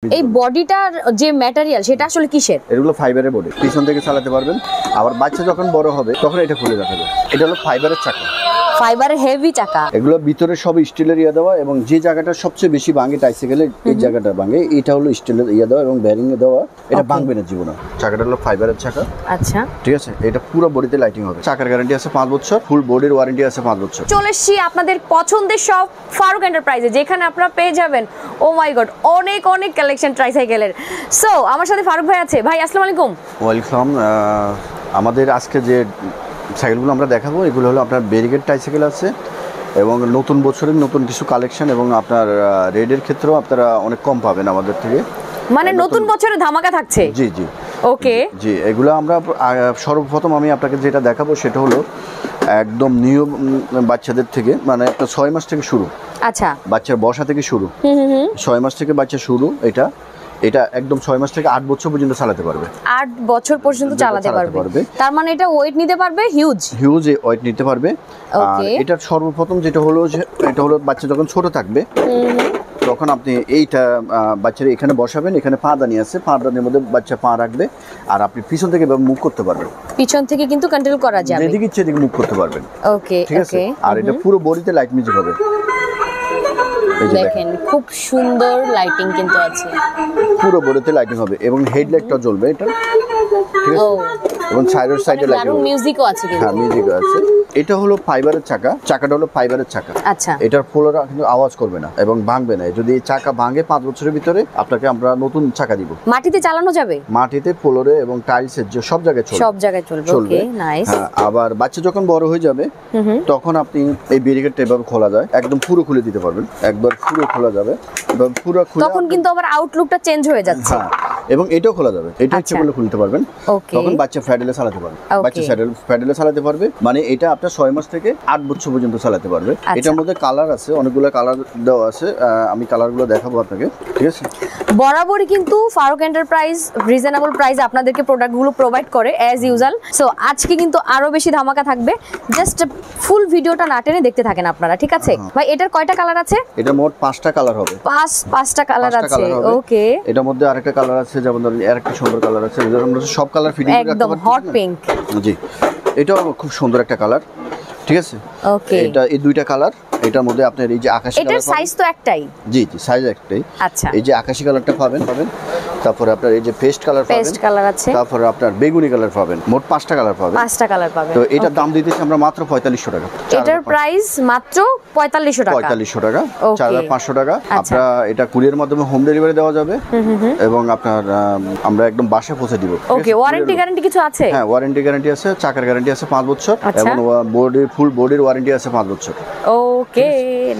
এই বডিটার যে ম্যাটেরিয়াল সেটা আসলে কিসের? এগুলো ফাইবারের বডি, পিছন থেকে চালাতে পারবেন। আবার বাচ্চা যখন বড় হবে তখন এটা খুলে রাখা যায়। এটা হলো ফাইবারের চাকা, ফাইবারের হেভি চাকা। এগুলো ভিতরে সব স্টিলের ইয়া দেওয়া, এবং যে জায়গাটা সবচেয়ে বেশি ভাঙে টাইসাইকেলের এই জায়গাটা ভাঙে, এটা হলো স্টিলের ইয়া দেওয়া এবং বেয়ারিং এ দেওয়া। এটা ভাঙবে না জীবনে। চাকাটা হলো ফাইবারের চাকা। আচ্ছা, ঠিক আছে। এটা পুরো বডিতে লাইটিং হবে। চাকার গ্যারান্টি আছে 5 বছর, ফুল বডির ওয়ারেন্টি আছে 5 বছর। চলে এসেছি আপনাদের পছন্দের সব ফারুক এন্টারপ্রাইজে, যেখানে আপনারা পেয়ে যাবেন ও মাই গড অনেক অনেক কালেকশন ট্রাইসাইকেলের। সো আমার সাথে ফারুক ভাই আছে। ভাই আসসালামু আলাইকুম। ওয়েলকাম। আমাদের আজকে যে সাইকেলগুলো আমরা দেখাবো এগুলো হলো আপনার ব্যারিকেড ট্রাইসাইকেল আছে, এবং নতুন বছরের নতুন কিছু কালেকশন, এবং আপনার রেডের ক্ষেত্রেও আপনারা অনেক কম পাবেন আমাদের থেকে। মানে নতুন বছরে ধামাকা থাকছে? জি জি ওকে জি। এগুলো আমরা সর্বপ্রথম আমি আপনাকে যেটা দেখাবো সেটা হলো একদম নিউ বাচ্চাদের থেকে, মানে একটা 6 মাস থেকে শুরু। আচ্ছা, বাচ্চার বসা থেকে শুরু। 6 মাস থেকে বাচ্চা শুরু। এটা একদম 6 মাস থেকে 8 বছর পর্যন্ত চালাতে পারবে। 8 বছর পর্যন্ত চালাতে পারবে। তার মানে এটা ওয়েট নিতে পারবে, হিউজ ওয়েট নিতে পারবে। আর এটা সর্বপ্রথম যেটা হলো যে এটা হলো বাচ্চা যখন ছোট থাকবে তখন আপনি এইটা বাচ্চার এখানে বসাবেন, এখানে পাদানি আছে, পাদানির মধ্যে বাচ্চা পা রাখবে, আর আপনি পিছন থেকে মুভ করতে পারবেন। পিছন থেকে কিন্তু কন্ট্রোল করা যাবে, যেদিকে ইচ্ছে সেদিকে মুভ করতে পারবেন। ওকে, ঠিক আছে। আর এটা পুরো বডিতে লাইট মিউজিক হবে। দেখেন খুব সুন্দর লাইটিং কিন্তু আছে, পুরো বডিতে লাইটিং হবে, এবং হেডলাইটটা জ্বলবে এটা। ঠিক আছে। এবং সাইডে লাইটিং, মিউজিকও আছে কিন্তু। হ্যাঁ, মিউজিকও আছে। এটা হলো ফাইবারের চাকা। চাকাটা হলো ফাইবারের চাকা। আচ্ছা, এটার ফ্লোরা কিন্তু আওয়াজ করবে না এবং ভাঙবে না। যদি এই চাকা ভাঙে 5 বছরের ভিতরে আপনাকে আমরা নতুন চাকা দিব। মাটিতে চালানো যাবে? মাটিতে, ফ্লোরে এবং টাইলসের যে সব জায়গায় চলবে। ওকে, নাইস। হ্যাঁ, আবার বাচ্চা যখন বড় হয়ে যাবে তখন আপনি এই ব্যারিকেডটা এভাবে খোলা যায়, একদম পুরো খুলে দিতে পারবেন। একবার পুরো খোলা যাবে এবং পুরো খুলে তখন কিন্তু আবার আউটলুকটা চেঞ্জ হয়ে যাচ্ছে। হ্যাঁ, এবং এটাও খোলা যাবে। এটা ইচ্ছে করলে খুলতে পারবেন। তখন বাচ্চা ফ্যাডেলে চালাতে পারবে। বাচ্চা ফ্যাডেলে চালাতে পারবে, মানে এটা আপনার 6 মাস থেকে 8 বছর পর্যন্ত চালাতে পারবে। এটার মধ্যে কালার আছে, অনেকগুলো কালার দেওয়া আছে। আমি কালারগুলো দেখাবো আপনাকে। ঠিক আছে। বরাবরই কিন্তু ফারুক এন্টারপ্রাইজ রিজনেবল প্রাইসে আপনাদেরকে প্রোডাক্টগুলো প্রোভাইড করে অ্যাজ ইউজুয়াল। সো আজকে কিন্তু আরো বেশি ধামাকা থাকবে, জাস্ট ফুল ভিডিওটা না টেনে দেখতে থাকেন আপনারা। ঠিক আছে ভাই, এটার কয়টা কালার আছে? এটা মোট 5টা কালার হবে। 5টা কালার আছে। ওকে, এটার মধ্যে আরেকটা কালার আছে, যেমন ধরুন আরেকটা সুন্দর কালার আছে। আমরা সব কালার ফিটিং করে রাখতে পারবো। একদম হট পিঙ্ক। জি, এটাও খুব সুন্দর একটা কালার। ঠিক আছে। ওকে, এটা এই দুইটা কালার। এটার মধ্যে আপনার এই যে আকাশী কালার, এটার সাইজ তো একটাই? জি জি, সাইজ একটাই। আচ্ছা, এই যে আকাশী কালারটা পাবেন। তারপরে আপনার এই যে পেস্ট কালার পাবেন। পেস্ট কালার আছে। তারপরে আপনার বেগুনি কালার পাবেন। মোট 5টা কালার পাবেন। 5টা কালার পাবেন। তো এটার দাম দিতেছি আমরা মাত্র 4500 টাকা। এটার প্রাইস মাত্র 4500 টাকা। 4500 টাকা, 4500 টাকা। আপনারা এটা কুরিয়ার মাধ্যমে হোম ডেলিভারি দেওয়া যাবে, এবং আপনার আমরা একদম বাসায় পৌঁছে দিব। ওকে, ওয়ারেন্টি গ্যারান্টি কিছু আছে? হ্যাঁ, ওয়ারেন্টি গ্যারান্টি আছে। চাকার গ্যারান্টি আছে 5 বছর, এবং ফুল বডির ওয়ারেন্টি আছে 5 বছর। ওকে,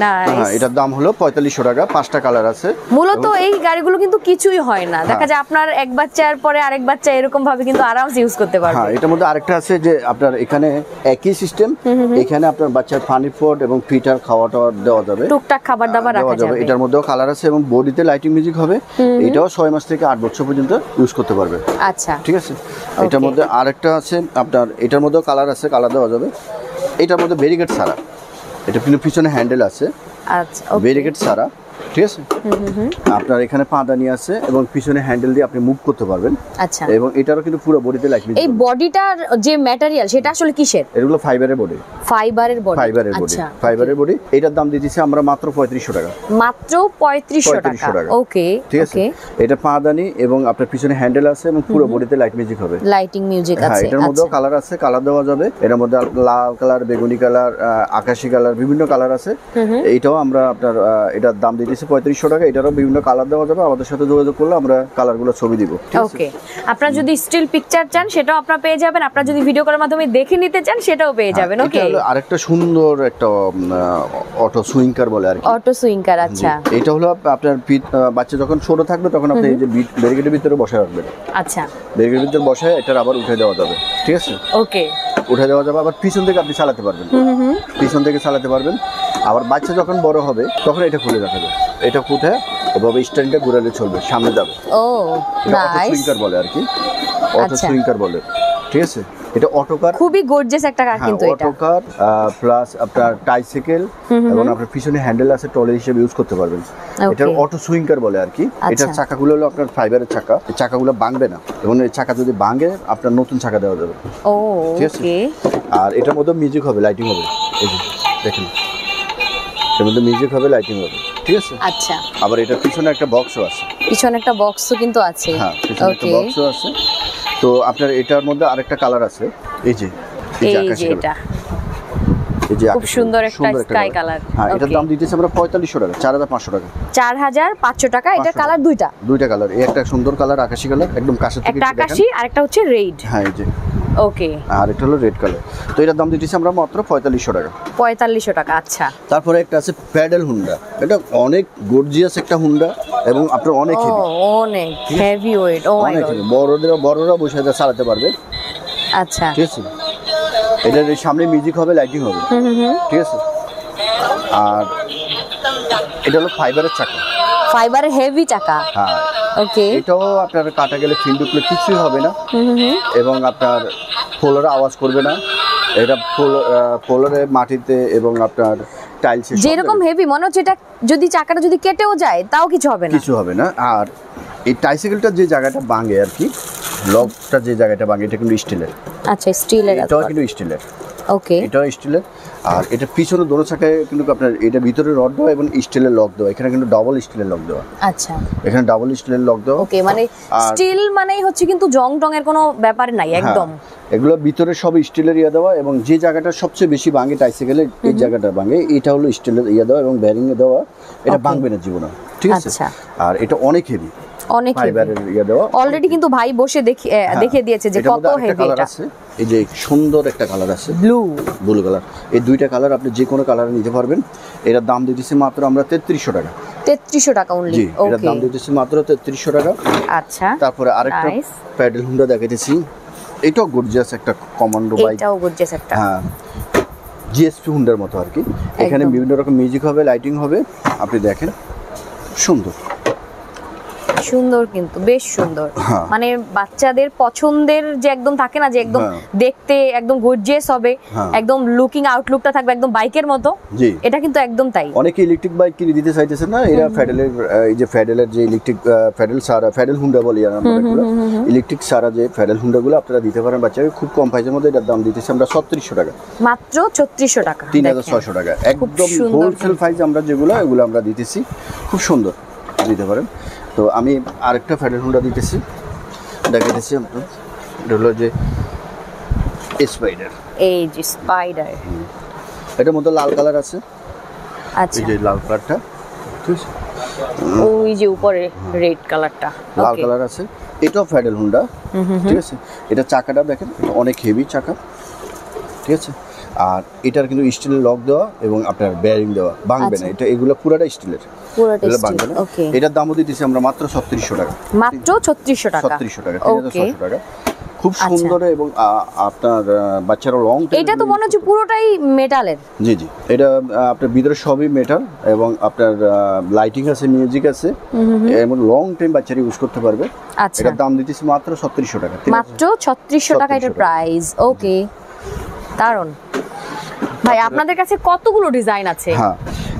নাইস। হ্যাঁ, এটার দাম হলো 4500 টাকা। 5টা কালার আছে। মূলত এই গাড়িগুলো কিন্তু কিছুই হয় না, দেখা যায় আপনার এক বাচ্চার পরে আরেক বাচ্চা এরকম ভাবে কিন্তু আরামসে ইউজ করতে পারবে। হ্যাঁ, এটার মধ্যে আরেকটা আছে যে আপনার এখানে একই সিস্টেম, এখানে আপনার বাচ্চার পানি পট এবং ফিটার খাওয়াটা দেওয়া যাবে, টুকটাক খাবার দাবার রাখা যাবে। এটার মধ্যেও কালার আছে, এবং বডিতে লাইটিং মিউজিক হবে। এটাও 6 মাস থেকে 8 বছর পর্যন্ত ইউজ করতে পারবে। আচ্ছা, ঠিক আছে। এটার মধ্যে আরেকটা আছে আপনার, এটার মধ্যেও কালার আছে, কালার দেওয়া যাবে। এটার মধ্যে ব্যারিকেড ছাড়া, এটা কিন্তু পিছনে হ্যান্ডেল আছে। আচ্ছা, ব্যারিকেড ছাড়া। ঠিক আছে। আপনার এখানে পাদানি আছে, এবং পিছনে হ্যান্ডেল দিয়ে আপনি মুভ করতে পারবেন। আচ্ছা, এবং এটারও কিন্তু পুরো বডিতে লাইট মিউজিক। এই বডিটার যে ম্যাটেরিয়াল সেটা আসলে কিসের? এগুলো ফাইবারের বডি। ফাইবারের বডি। আচ্ছা, ফাইবারের বডি। এটার দাম দিতেছি আমরা মাত্র 3500 টাকা। মাত্র 3500 টাকা। ওকে, ঠিক আছে। এটা পাদানি, এবং আপনার পিছনে হ্যান্ডেল আছে, এবং পুরো বডিতে লাইট মিউজিক হবে। লাইটিং মিউজিক আছে। হ্যাঁ, এটার মধ্যেও কালার আছে, কালার দেওয়া যাবে। এর মধ্যে লাল কালার, বেগুনি কালার, আকাশী কালার, বিভিন্ন কালার আছে। এইটাও আমরা আপনার এটার দাম দিতেছি 3500 টাকা। এটারও বিভিন্ন কালার দেওয়া যাবে। আমাদের সাথে যোগাযোগ করলে আমরা কালারগুলো ছবি দিব। ওকে, আপনারা যদি স্টিল পিকচার চান সেটাও আপনারা পেয়ে যাবেন। আপনারা যদি ভিডিও কলের মাধ্যমে দেখে নিতে চান সেটাও পেয়ে যাবেন। ওকে, আরেকটা সুন্দর একটা অটো সুইঙ্কার বলে আর কি। অটো সুইঙ্কার। আচ্ছা, এটা হলো আপনার বাচ্চা যখন ছোট থাকবে তখন আপনি এই যে ব্যারিকেডের ভিতরে বসায় রাখবেন। আচ্ছা, ব্যারিকেডের ভিতরে বসায় এটার আবার উঠে দেওয়া যাবে। ঠিক আছে। ওকে, উঠে দেওয়া যাবে। আবার পিছন থেকে আপনি চালাতে পারবেন। পিছন থেকে চালাতে পারবেন। আবার বাচ্চা যখন বড় হবে তখন এটা খুলে রাখা যাবে। এটা উঠে এভাবে স্ট্যান্ডে ঘুরালে চলবে, সামনে যাবে। ও, নাইস। অটো সুইঙ্কার বলে আর কি, অটো সুইঙ্কার বলে। ঠিক আছে। এটা অটোকার, খুবই গর্জিয়াস একটা কার কিন্তু এটা। অটোকার প্লাস আপনার টাইসাইকেল এবং আপনার পিছনে হ্যান্ডেল আছে, ট্রলি হিসেবে ইউজ করতে পারবেন। এটা অটো সুইং কার বলে আর কি। এটার চাকাগুলো হলো আপনার ফাইবারের চাকা, এই চাকাগুলো ভাঙবে না এবং এই চাকা যদি ভাঙে আপনার নতুন চাকা দেওয়া যাবে। ও ওকে। আর এটার মধ্যে মিউজিক হবে, লাইটিং হবে, এই যে দেখেন এর মধ্যে মিউজিক হবে, লাইটিং হবে, ঠিক আছে। আচ্ছা, আবার এটার পিছনে একটা বক্সও আছে, পিছনে একটা বক্সও কিন্তু আছে। হ্যাঁ পিছনে একটা বক্সও আছে। তো আপনার এটার মধ্যে আরেকটা কালার আছে, এই যে এটা খুব সুন্দর একটা স্কাই কালার। হ্যাঁ, এটার দাম দিতেছি আমরা 4500 টাকা, 4500 টাকা। 4500 টাকা। এটা কালার দুইটা কালার, এই একটা সুন্দর কালার আকাশী কালার, একদম কাছে থেকে একটা আকাশী আর একটা হচ্ছে রেড। হ্যাঁ এই যে ওকে, আর এটা হলো রেড কালার। তো এটার দাম দিতেছি আমরা মাত্র 4500 টাকা। 4500 টাকা। আচ্ছা, তারপরে একটা আছে প্যাডেল হুন্ডা, এটা অনেক গর্জিয়াস একটা হুন্ডা এবং আপনার অনেক হেভি, অনেক হেভি ওয়েট। ও মাই গড, বড়রা বসে চালাতে পারবে। আচ্ছা, ঠিক আছে। এটার সামনে মিউজিক হবে, লাইটিং হবে, ঠিক আছে। আর এটা হলো ফাইবারের চাকা, ফাইবারের হেভি চাকা। হ্যাঁ ওকে। এটাও আপনার কাটা গেলে ফিল্ড উঠলে কিছুই হবে না এবং আপনার ফ্লোরে আওয়াজ করবে না। এটা ফ্লোরে মাটিতে এবং আপনার টাইলসে যেরকম হেভি মনে হচ্ছে, এটা যদি চাকাটা যদি কেটেও যায় তাও কিছু হবে না, কিছু হবে না। আর এই টাইসাইকেলটা যে জায়গাটা ভাঙে আর কি, লকটা যে জায়গাটা ভাঙে, এটা কিন্তু স্টিলের। আচ্ছা, স্টিলের। এটাও কিন্তু স্টিলের। ওকে, এটাও স্টিলের। আর এটা পিছনে দোনো চাকায় কিন্তু আপনার এটা ভিতরে রড দেওয়া এবং স্টিলের লক দেওয়া, এখানে কিন্তু ডাবল স্টিলের লক দেওয়া। আচ্ছা, এখানে ডাবল স্টিলের লক দেওয়া। ওকে, মানে স্টিল মানেই হচ্ছে কিন্তু জং টং এর কোনো ব্যাপার নাই একদম। এগুলো ভিতরে সব স্টিলের ইয়া দেওয়া এবং যে জায়গাটা সবচেয়ে বেশি ভাঙে টাইসাইকেলে, এই জায়গাটা ভাঙে, এটা হলো স্টিলের ইয়া দেওয়া এবং ব্যারিং এ দেওয়া, এটা ভাঙবে না জীবনে, ঠিক আছে। আর এটা অনেক হেভি, অনেক ফাইবারের ইয়া দেওয়া। অলরেডি কিন্তু ভাই বসে দেখিয়ে দিয়েছে যে কত হেভি এটা। এই যে সুন্দর একটা কালার আছে, ব্লু কালার। এই দুইটা কালার আপনি যে কোনো কালারে নিতে পারবেন। এটার দাম দিতেছি মাত্র আমরা 3300 টাকা। 3300 টাকা অনলি। জি, এটার দাম দিতেছি মাত্র 3300 টাকা। আচ্ছা, তারপরে আরেকটা প্যাডেল হুন্ডা দেখাইতেছি, এটাও গর্জিয়াস একটা কমান্ডো বাইক। এটাও গর্জিয়াস একটা, হ্যাঁ জিএসপি হুন্ডার মতো আর কি। এখানে বিভিন্ন রকম মিউজিক হবে, লাইটিং হবে, আপনি দেখেন সুন্দর সুন্দর কিন্তু বেশ সুন্দর। মানে বাচ্চাদের পছন্দের যে একদম থাকে না যে একদম দেখতে একদম গর্জিয়াস হবে, একদম লুকিং আউটলুকটা থাকবে একদম বাইকের মতো, এটা কিন্তু একদম তাই। অনেকে ইলেকট্রিক বাইক কিনে দিতে চাইতেছে না, এরা ফেডেলের এই যে ফেডেলের যে ইলেকট্রিক ফেডেল সারা, ফেডেল হুন্ডা বলি আমরা, ইলেকট্রিক সারা যে ফেডেল হুন্ডাগুলো আপনারা দিতে পারেন বাচ্চাকে খুব কম প্রাইসের মধ্যে। এটার দাম দিতেছি আমরা 3600 টাকা, মাত্র 3600 টাকা, 3600 টাকা একদম হোলসেল প্রাইস। আমরা যেগুলো এগুলো আমরা দিতেছি, খুব সুন্দর দিতে পারেন। তো আমি আরেকটা ফেডেল হুন্ডা দিতেছি, দেখাইতেছি আপনার। এটা হলো যে স্পাইডার, এই যে স্পাইডার, এটার মধ্যে লাল কালার আছে। আচ্ছা, এই যে লাল কালারটা, ঠিক আছে, ওই যে উপরে রেড কালারটা লাল কালার আছে। এটাও ফেডেল হুন্ডা, ঠিক আছে। এটা চাকাটা দেখেন, অনেক হেভি চাকা, ঠিক আছে। আর এটার কিন্তু স্টিলের লক দেওয়া এবং আপনার বেয়ারিং দেওয়া, ভাঙবে না। এটা এগুলো পুরোটা স্টিলের, এগুলো ভাঙবে না। এটার দামও দিতেছি আমরা মাত্র 3600 টাকা, মাত্র 3600 টাকা, 3600 টাকা, 3600 টাকা। খুব সুন্দর এবং আপনার বাচ্চারা লং। এটা তো মনে হচ্ছে পুরোটাই মেটালের। জি জি, এটা আপনার ভিতরে সবই মেটাল এবং আপনার লাইটিং আছে, মিউজিক আছে এবং লং টাইম বাচ্চারা ইউজ করতে পারবে। আচ্ছা, এটার দাম দিতেছি মাত্র 3600 টাকা, মাত্র 3600 টাকা এটার প্রাইস। ওকে, দারুন ভাই। আপনাদের কাছে কতগুলো ডিজাইন আছে? হ্যাঁ,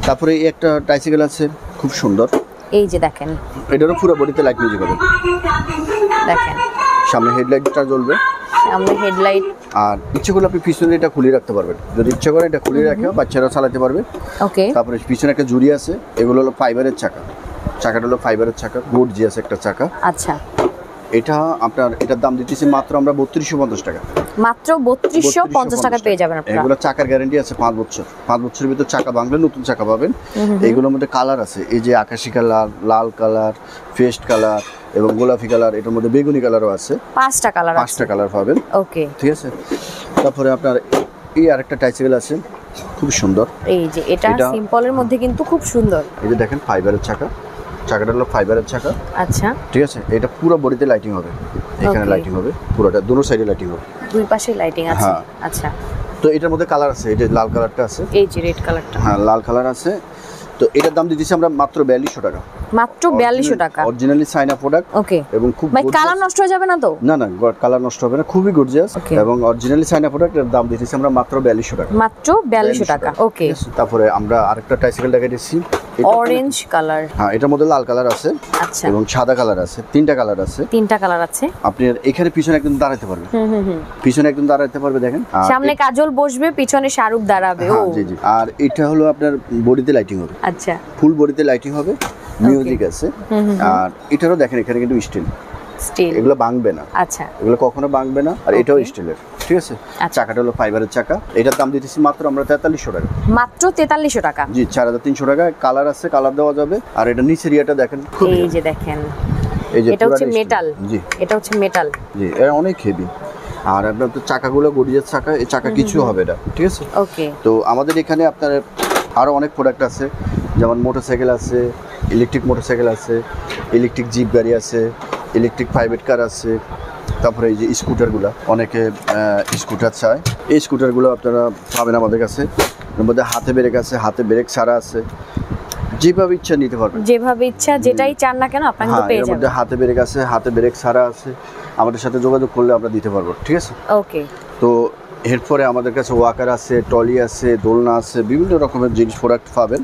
তারপরে এই একটা টাইসাইকেল আছে খুব সুন্দর, এই যে দেখেন, এটারও পুরো বডিতে লাইট মিউজিক হবে, দেখেন সামনে হেডলাইটটা জ্বলবে, সামনে হেডলাইট। আর ইচ্ছে করলে আপনি পিছনে এটা খুলে রাখতে পারবেন, যদি ইচ্ছে করে এটা খুলে রাখে বাচ্চারা চালাতে পারবে। ওকে, তারপরে পিছনে একটা জুড়ি আছে, এগুলো হলো ফাইবারের চাকা, চাকাটা হলো ফাইবারের চাকা, গর্জিয়াস একটা চাকা। আচ্ছা, এটা আপনার এটার দাম দিতেছি মাত্র আমরা 3250 টাকা, মাত্র 3250 টাকা পেয়ে যাবেন আপনারা। এগুলো চাকার গ্যারান্টি আছে 5 বছর, 5 বছরের ভিতর চাকা ভাঙলে নতুন চাকা পাবেন। এগুলোর মধ্যে কালার আছে, এই যে আকাশী কালার, লাল কালার, পেস্ট কালার এবং গোলাপি কালার, এটার মধ্যে বেগুনি কালারও আছে। 5টা কালার, 5টা কালার পাবেন। ওকে, ঠিক আছে। তারপরে আপনার এই আরেকটা টাইসাইকেল আছে খুব সুন্দর, এই যে এটা সিম্পলের মধ্যে কিন্তু খুব সুন্দর। এই যে দেখেন ফাইবারের চাকা, চাকাটা হলো ফাইবারের চাকা। আচ্ছা, ঠিক আছে। এটা পুরো বডিতে লাইটিং হবে, এখানে লাইটিং হবে, পুরোটা দুটো সাইডে লাইটিং হবে, দুই পাশে লাইটিং আছে। আচ্ছা, তো এটার মধ্যে কালার আছে, এই যে লাল কালারটা আছে, এই যে রেড কালারটা, হ্যাঁ লাল কালার আছে। তো এটার দাম দিতেছি আমরা মাত্র 4200 টাকা, মাত্র 4200 টাকা অরিজিনালি চায়না প্রোডাক্ট ওকে এবং খুব ভাই কালার নষ্ট হয়ে যাবে না তো? না কালার নষ্ট হবে না, খুবই গর্জিয়াস এবং অরিজিনালি চায়না প্রোডাক্ট। এর দাম দিতেছি আমরা মাত্র 4200 টাকা। মাত্র 4200 টাকা ওকে। তারপরে আমরা আরেকটা ট্রাইসাইকেল দেখাইছি, অরেঞ্জ কালার। হ্যাঁ, এটার মধ্যে লাল কালার আছে আচ্ছা এবং সাদা কালার আছে, তিনটা কালার আছে। তিনটা কালার আছে। আপনি এখানে পিছনে একদম দাঁড়াতে পারবে, পিছনে একদম দাঁড়াতে পারবে, দেখেন সামনে কাজল বসবে, পিছনে শাহরুখ দাঁড়াবে। ও জি জি। আর এটা হলো আপনার বডিতে লাইটিং হবে। আচ্ছা ফুল বডিতে লাইটিং হবে, মিউজিক আছে। আর এটারও দেখেন এখানে কিন্তু স্টিল, এগুলো ভাঙবে না। আচ্ছা এগুলো কখনো ভাঙবে না। আর এটাও স্টিলের, ঠিক আছে। চাকাটা হলো ফাইবারের চাকা। এটার দাম দিতেছি মাত্র আমরা 4300 টাকা। মাত্র 4300 টাকা। জি 4300 টাকা। কালার আছে, কালার দেওয়া যাবে। আর এটা নিচের ইয়াটা দেখেন, এই যে দেখেন, এই যে এটা হচ্ছে মেটাল। জি এটা হচ্ছে মেটাল। জি এটা অনেক হেভি। আর আপনার তো চাকাগুলো গড়িয়ার চাকা, এই চাকা কিছু হবে না, ঠিক আছে। ওকে। তো আমাদের এখানে আপনার আরো অনেক প্রোডাক্ট আছে, যেমন মোটরসাইকেল আছে, ইলেকট্রিক মোটরসাইকেল আছে, ইলেকট্রিক জিপ গাড়ি আছে, ইলেকট্রিক প্রাইভেট কার আছে। তারপরে এই যে স্কুটারগুলো, অনেকে স্কুটার চায়, এই স্কুটারগুলো আপনারা পাবেন আমাদের কাছে। এর মধ্যে হাতে ব্রেক আছে, হাতে ব্রেক ছাড়া আছে, যেভাবে ইচ্ছা নিতে পারবেন, যেভাবে ইচ্ছা যেটাই চান না কেন আপনি কিন্তু পেয়ে যাবেন। এর মধ্যে হাতে ব্রেক আছে, হাতে ব্রেক ছাড়া আছে। আমাদের সাথে যোগাযোগ করলে আমরা দিতে পারবো, ঠিক আছে। ওকে। তো এরপরে আমাদের কাছে ওয়াকার আছে, টলি আছে, দোলনা আছে, বিভিন্ন রকমের জিনিস প্রোডাক্ট পাবেন।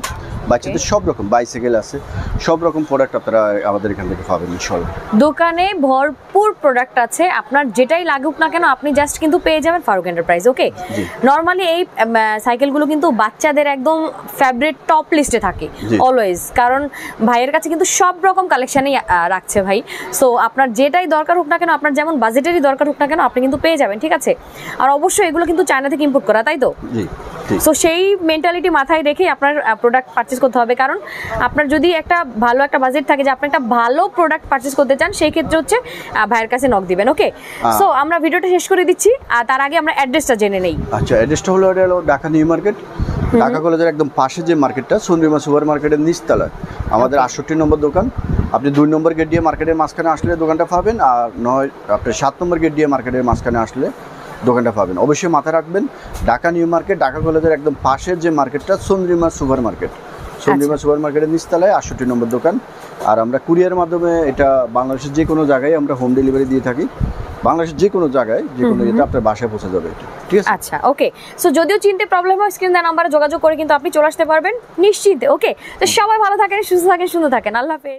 বাচ্চাদের সব রকম বাইসাইকেল আছে, সব রকম প্রোডাক্ট আপনারা আমাদের এখান থেকে পাবেন ইনশাআল্লাহ। দোকানে ভরপুর প্রোডাক্ট আছে, আপনার যেটাই লাগুক না কেন আপনি জাস্ট কিন্তু পেয়ে যাবেন ফারুক এন্টারপ্রাইজ। ওকে। নরমালি এই সাইকেলগুলো কিন্তু বাচ্চাদের একদম ফেভারিট টপ লিস্টে থাকে অলওয়েজ, কারণ ভাইয়ের কাছে কিন্তু সব রকম কালেকশনই রাখছে ভাই। সো আপনার যেটাই দরকার হোক না কেন, আপনার যেমন বাজেটেরই দরকার হোক না কেন, আপনি কিন্তু পেয়ে যাবেন, ঠিক আছে। আর অবশ্যই এগুলো কিন্তু চায়না থেকে ইম্পোর্ট করা, তাই তো? সো সেই মেন্টালিটি মাথায় রেখেই আপনার প্রোডাক্ট পারচেজ করতে হবে, কারণ আপনার যদি একটা ভালো একটা বাজেট থাকে যে আপনি একটা ভালো প্রোডাক্ট পারচেজ করতে চান, সেই ক্ষেত্রে হচ্ছে ভাইয়ের কাছে নক দিবেন। ওকে। সো আমরা ভিডিওটা শেষ করে দিচ্ছি, আর তার আগে আমরা অ্যাড্রেসটা জেনে নেই। আচ্ছা, অ্যাড্রেসটা হলো ঢাকা নিউ মার্কেট, ঢাকা কলেজের একদম পাশে যে মার্কেটটা, চন্দ্রিমা সুপার মার্কেটের নিচতলায় আমাদের 68 নম্বর দোকান। আপনি 2 নম্বর গেট দিয়ে মার্কেটের মাঝখানে আসলে দোকানটা পাবেন, আর নয় আপনি 7 নম্বর গেট দিয়ে মার্কেটের মাঝখানে আসলে দোকানটা পাবেন। অবশ্যই মাথায় রাখবেন, ঢাকা নিউ মার্কেট, ঢাকা কলেজের একদম পাশের যে মার্কেটটা Chandrima super market, Chandrima super মার্কেটের নিচতলায় 68 নম্বর দোকান। আর আমরা কুরিয়ারের মাধ্যমে এটা বাংলাদেশের যে কোনো জায়গায় আমরা হোম ডেলিভারি দিয়ে থাকি। বাংলাদেশের যে কোনো জায়গায়, যে কোনো এটা আপনার বাসায় পৌঁছে যাবে, ঠিক আছে। আচ্ছা ওকে। সো যদিও চিনতে প্রবলেম হয়, স্ক্রিন দেওয়া নাম্বারে যোগাযোগ করে কিন্তু আপনি চলে আসতে পারবেন নিশ্চিন্তে। ওকে। তো সবাই ভালো থাকেন, সুস্থ থাকেন, সুন্দর থাকেন। আল্লাহ হাফেজ।